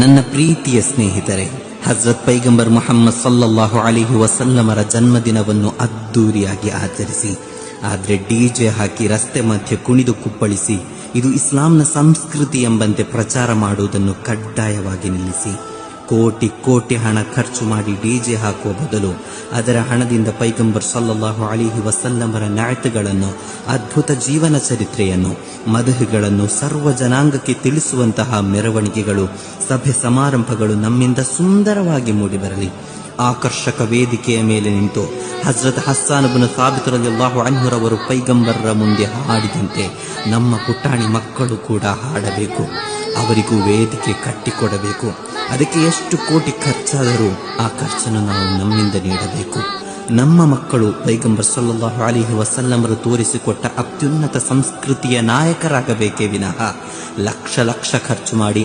ನನ್ನ ಪ್ರೀತಿಯ ಸ್ನೇಹಿತರೆ, ಹಜರತ್ ಪೈಗಂಬರ್ ಮುಹಮ್ಮದ್ ಸಲ್ಲಲ್ಲಾಹು ಅಲೈಹಿ ವಸಲ್ಲಮರ ಜನ್ಮದಿನವನ್ನು ಅದ್ದೂರಿಯಾಗಿ ಆಚರಿಸಿ, ಆದರೆ ಡಿಜೆ ಹಾಕಿ ರಸ್ತೆ ಮಧ್ಯೆ ಕುಣಿದು ಕುಪ್ಪಳಿಸಿ ಇದು ಇಸ್ಲಾಂನ ಸಂಸ್ಕೃತಿ ಎಂಬಂತೆ ಪ್ರಚಾರ ಮಾಡುವುದನ್ನು ಕಡ್ಡಾಯವಾಗಿ ನಿಲ್ಲಿಸಿ. ಕೋಟಿ ಕೋಟಿ ಹಣ ಖರ್ಚು ಮಾಡಿ ಡಿಜೆ ಹಾಕುವ ಬದಲು ಅದರ ಹಣದಿಂದ ಪೈಗಂಬರ್ ಸಲ್ಲಲ್ಲಾಹು ಅಲೈಹಿ ವಸಲ್ಲಮರ ನಾಯತುಗಳನ್ನು, ಅದ್ಭುತ ಜೀವನ ಚರಿತ್ರೆಯನ್ನು, ಮದಹುಗಳನ್ನು ಸರ್ವ ಜನಾಂಗಕ್ಕೆ ತಿಳಿಸುವಂತಹ ಮೆರವಣಿಗೆಗಳು, ಸಭೆ ಸಮಾರಂಭಗಳು ನಮ್ಮಿಂದ ಸುಂದರವಾಗಿ ಮೂಡಿಬರಲಿ. ಆಕರ್ಷಕ ವೇದಿಕೆಯ ಮೇಲೆ ನಿಂತು ಹಜರತ್ ಹಸ್ಸಾನ್ ಇಬ್ನ್ ಸಾಬಿತ್ ರಲಿಯಲ್ಲಾಹು ಅನ್ಹುರವರು ಪೈಗಂಬರ್ರ ಮುಂದೆ ಹಾಡಿದಂತೆ ನಮ್ಮ ಪುಟಾಣಿ ಮಕ್ಕಳು ಕೂಡ ಹಾಡಬೇಕು. ಅವರಿಗೂ ವೇದಿಕೆ ಕಟ್ಟಿಕೊಡಬೇಕು. ಅದಕ್ಕೆ ಎಷ್ಟು ಕೋಟಿ ಖರ್ಚಾದರೂ ಆ ಖರ್ಚನ್ನು ನಾವು ನಮ್ಮಿಂದ ನೀಡಬೇಕು. ನಮ್ಮ ಮಕ್ಕಳು ಪೈಗಂಬರ್ ಸಲ್ಲಲ್ಲಾಹು ಅಲೈಹಿ ವಸಲ್ಲಮರು ತೋರಿಸಿಕೊಟ್ಟ ಅತ್ಯುನ್ನತ ಸಂಸ್ಕೃತಿಯ ನಾಯಕರಾಗಬೇಕೇ ವಿನಃ ಲಕ್ಷ ಲಕ್ಷ ಖರ್ಚು ಮಾಡಿ